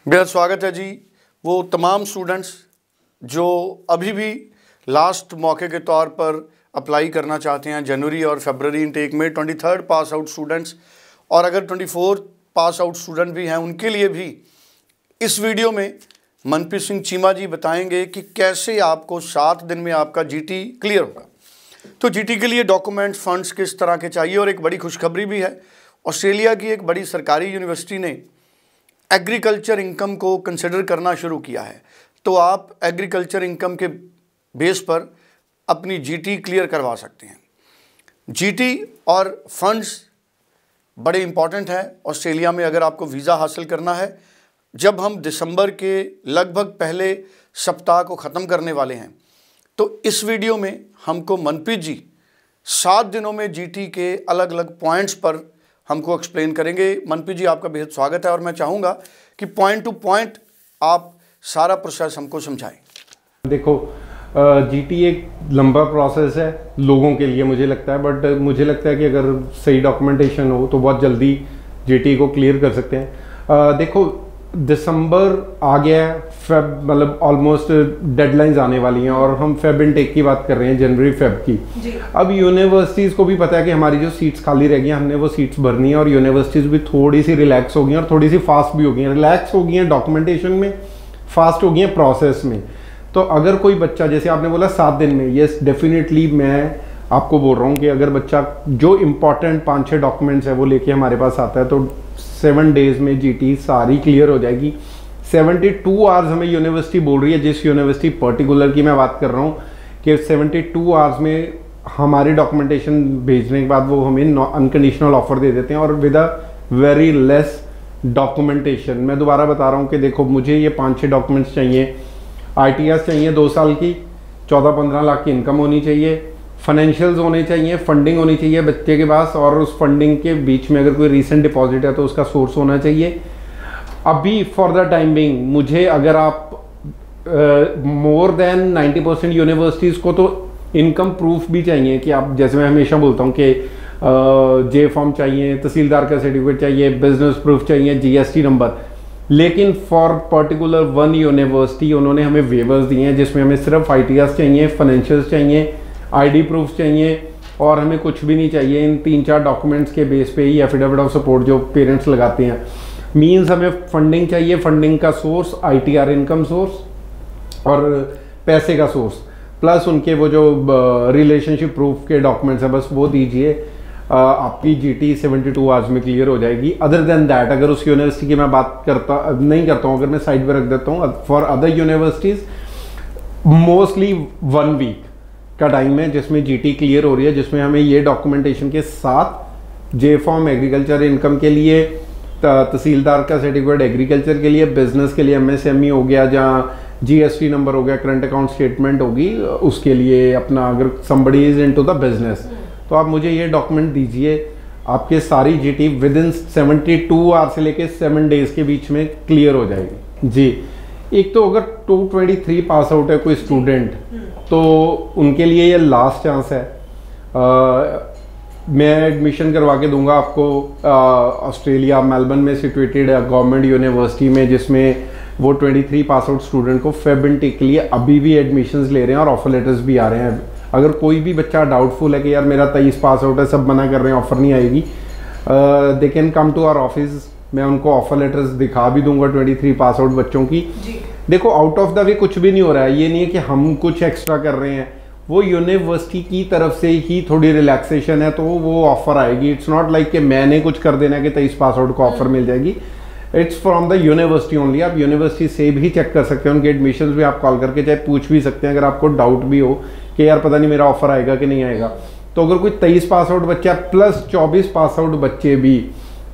बेहद स्वागत है जी। वो तमाम स्टूडेंट्स जो अभी भी लास्ट मौके के तौर पर अप्लाई करना चाहते हैं जनवरी और फरवरी इनटेक में, 23rd पास आउट स्टूडेंट्स और अगर 24 पास आउट स्टूडेंट भी हैं उनके लिए भी इस वीडियो में मनप्रीत सिंह चीमा जी बताएंगे कि कैसे आपको 7 दिन में आपका जीटी क्लियर होगा। तो जीटी के लिए डॉक्यूमेंट्स, फंड्स किस तरह के चाहिए, और एक बड़ी खुशखबरी भी है, ऑस्ट्रेलिया की एक बड़ी सरकारी यूनिवर्सिटी ने एग्रीकल्चर इनकम को कंसिडर करना शुरू किया है। तो आप एग्रीकल्चर इनकम के बेस पर अपनी जीटी क्लियर करवा सकते हैं। जीटी और फंड्स बड़े इंपॉर्टेंट हैं ऑस्ट्रेलिया में अगर आपको वीज़ा हासिल करना है। जब हम दिसंबर के लगभग पहले सप्ताह को ख़त्म करने वाले हैं तो इस वीडियो में हमको मनप्रीत जी 7 दिनों में जीटी के अलग अलग पॉइंट्स पर हमको एक्सप्लेन करेंगे। मनप्रीत जी, आपका बेहद स्वागत है और मैं चाहूँगा कि पॉइंट टू पॉइंट आप सारा प्रोसेस हमको समझाएं। देखो, जीटी एक लंबा प्रोसेस है लोगों के लिए मुझे लगता है, बट मुझे लगता है कि अगर सही डॉक्यूमेंटेशन हो तो बहुत जल्दी जीटी को क्लियर कर सकते हैं। देखो, दिसंबर आ गया है, फेब मतलब ऑलमोस्ट डेडलाइंस आने वाली हैं और हम फेब इनटेक की बात कर रहे हैं, जनवरी फेब की। अब यूनिवर्सिटीज़ को भी पता है कि हमारी जो सीट्स खाली रह गई हैं हमने वो सीट्स भरनी है, और यूनिवर्सिटीज़ भी थोड़ी सी रिलैक्स हो गई हैं और थोड़ी सी फास्ट भी हो गई हैं। रिलैक्स हो गई हैं डॉक्यूमेंटेशन में, फास्ट हो गई हैं प्रोसेस में। तो अगर कोई बच्चा, जैसे आपने बोला 7 दिन में, येस डेफिनेटली मैं आपको बोल रहा हूँ कि अगर बच्चा जो इम्पोर्टेंट 5-6 डॉक्यूमेंट्स है वो लेके हमारे पास आता है तो 7 डेज़ में जीटी सारी क्लियर हो जाएगी। 72 आवर्स हमें यूनिवर्सिटी बोल रही है, जिस यूनिवर्सिटी पर्टिकुलर की मैं बात कर रहा हूँ, कि 72 आवर्स में हमारी डॉक्यूमेंटेशन भेजने के बाद वो हमें अनकंडीशनल ऑफर दे देते हैं और with a very less documentation. मैं दोबारा बता रहा हूँ कि देखो, मुझे ये 5-6 डॉक्यूमेंट्स चाहिए। ITS चाहिए 2 साल की, 14-15 लाख की इनकम होनी चाहिए, फाइनेंशियल्स होने चाहिए, फंडिंग होनी चाहिए बच्चे के पास, और उस फंडिंग के बीच में अगर कोई रीसेंट डिपॉजिट है तो उसका सोर्स होना चाहिए। अभी फॉर द टाइम बिंग मुझे, अगर आप मोर देन 90% यूनिवर्सिटीज़ को तो इनकम प्रूफ भी चाहिए कि आप, जैसे मैं हमेशा बोलता हूँ कि जे फॉर्म चाहिए, तहसीलदार का सर्टिफिकेट चाहिए, बिजनेस प्रूफ चाहिए, GST नंबर। लेकिन फॉर पर्टिकुलर वन यूनिवर्सिटी उन्होंने हमें वेवर्स दिए हैं जिसमें हमें सिर्फ ITS चाहिए, फाइनेंशियल्स चाहिए, ID प्रूफ चाहिए और हमें कुछ भी नहीं चाहिए। इन 3-4 डॉक्यूमेंट्स के बेस पे ही एफिडेविट ऑफ सपोर्ट जो पेरेंट्स लगाते हैं, मींस हमें फंडिंग चाहिए, फंडिंग का सोर्स ITR इनकम सोर्स और पैसे का सोर्स, प्लस उनके वो जो रिलेशनशिप प्रूफ के डॉक्यूमेंट्स हैं बस वो दीजिए। आपकी जीटी 72 आवर्स में क्लियर हो जाएगी। अदर देन दैट, अगर उस यूनिवर्सिटी की मैं बात नहीं करता हूँ, अगर मैं साइड पे रख देता हूँ, for other universities mostly 1 week का टाइम है जिसमें जीटी क्लियर हो रही है, जिसमें हमें ये डॉक्यूमेंटेशन के साथ जे फॉर्म एग्रीकल्चर इनकम के लिए, तहसीलदार का सर्टिफिकेट एग्रीकल्चर के लिए, बिजनेस के लिए MSME हो गया, जहाँ GST नंबर हो गया, करंट अकाउंट स्टेटमेंट होगी उसके लिए अपना, अगर somebody is into the business, तो आप मुझे ये डॉक्यूमेंट दीजिए। आपके सारी जीटी विद इन 72 आवर्स से लेके 7 डेज के बीच में क्लियर हो जाएगी जी। एक तो अगर 223 पास आउट है कोई स्टूडेंट तो उनके लिए ये लास्ट चांस है। मैं एडमिशन करवा के दूंगा आपको ऑस्ट्रेलिया मेलबर्न में सिचुएटेड गवर्नमेंट यूनिवर्सिटी में, जिसमें वो 23 पास आउट स्टूडेंट को फेब इनटेक के लिए अभी भी एडमिशन्स ले रहे हैं और ऑफर लेटर्स भी आ रहे हैं। अगर कोई भी बच्चा डाउटफुल है कि यार मेरा 23 पास आउट है, सब मना कर रहे हैं, ऑफर नहीं आएगी, they can come to our office. मैं उनको ऑफर लेटर्स दिखा भी दूंगा 23 पास आउट बच्चों की। देखो, आउट ऑफ द वे कुछ भी नहीं हो रहा है, ये नहीं है कि हम कुछ एक्स्ट्रा कर रहे हैं, वो यूनिवर्सिटी की तरफ से ही थोड़ी रिलैक्सेशन है तो वो ऑफर आएगी। इट्स नॉट लाइक कि मैंने कुछ कर देना है कि 23 पास आउट को ऑफर मिल जाएगी। It's from the university only. आप यूनिवर्सिटी से भी चेक कर सकते हैं, उनके एडमिशन्स भी आप कॉल करके चाहे पूछ भी सकते हैं अगर आपको डाउट भी हो कि यार पता नहीं मेरा ऑफर आएगा कि नहीं आएगा। तो अगर कोई 23 पास आउट बच्चा प्लस 24 पास आउट बच्चे भी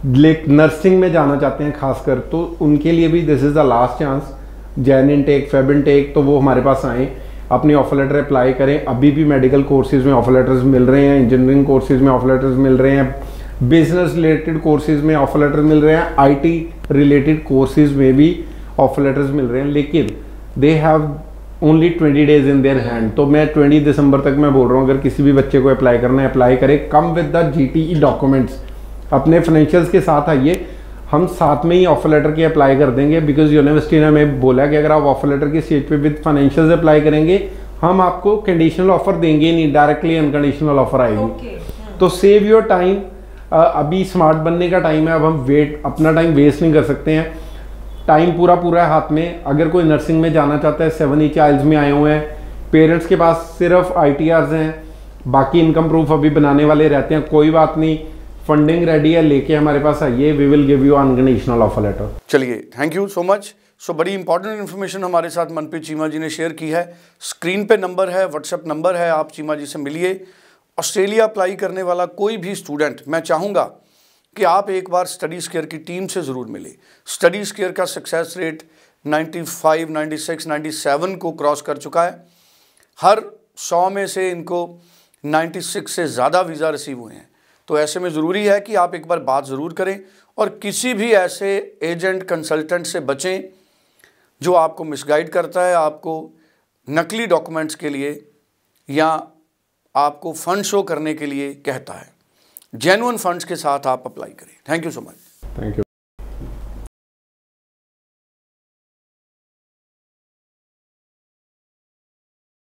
नर्सिंग में जाना चाहते हैं खासकर, तो उनके लिए भी this is the last chance. Jain intake, Feb intake, तो वो हमारे पास आएँ, अपनी ऑफर लेटर अप्लाई करें। अभी भी मेडिकल कोर्सेज में ऑफर लेटर्स मिल रहे हैं, इंजीनियरिंग कोर्सेज में ऑफर लेटर्स मिल रहे हैं, बिजनेस रिलेटेड कोर्सेज में ऑफर लेटर मिल रहे हैं, IT रिलेटेड कोर्सेज में भी ऑफर लेटर्स मिल रहे हैं, लेकिन they have only 20 days in their hand. तो मैं 20 दिसंबर तक मैं बोल रहा हूँ, अगर किसी भी बच्चे को अप्लाई करना है अप्लाई करे, come with the GTE documents, अपने फाइनेंशियल्स के साथ आइए। हम साथ में ही ऑफर लेटर की अप्लाई कर देंगे, बिकॉज यूनिवर्सिटी ने हमें बोला कि अगर आप ऑफर लेटर की स्टेज पे विद फाइनेंशियल अप्लाई करेंगे हम आपको कंडीशनल ऑफर देंगे नहीं, डायरेक्टली अनकंडीशनल ऑफर आएगी। तो सेव योर टाइम, अभी स्मार्ट बनने का टाइम है, अब हम अपना टाइम वेस्ट नहीं कर सकते हैं, टाइम पूरा है हाथ में। अगर कोई नर्सिंग में जाना चाहता है, 7 IELTS में आए हुए हैं, पेरेंट्स के पास सिर्फ ITRs हैं, बाकी इनकम प्रूफ अभी बनाने वाले रहते हैं, कोई बात नहीं, फंडिंग रेडी है, लेके हमारे पास आइए, we will give you unconditional offer letter. चलिए, thank you so much. So बड़ी इंपॉर्टेंट इन्फॉर्मेशन हमारे साथ मनप्रीत चीमा जी ने शेयर की है। स्क्रीन पे नंबर है, व्हाट्सएप नंबर है, आप चीमा जी से मिलिए। ऑस्ट्रेलिया अप्लाई करने वाला कोई भी स्टूडेंट, मैं चाहूँगा कि आप एक बार स्टडीज़ केयर की टीम से ज़रूर मिले। स्टडीज़ केयर का सक्सेस रेट 95, 96, 97 को क्रॉस कर चुका है। हर 100 में से इनको 96 से ज़्यादा वीज़ा रिसीव हुए हैं। तो ऐसे में ज़रूरी है कि आप एक बार बात ज़रूर करें और किसी भी ऐसे एजेंट कंसल्टेंट से बचें जो आपको मिसगाइड करता है, आपको नकली डॉक्यूमेंट्स के लिए या आपको फंड शो करने के लिए कहता है। जेन्युइन फंड्स के साथ आप अप्लाई करें। Thank you so much. Thank you.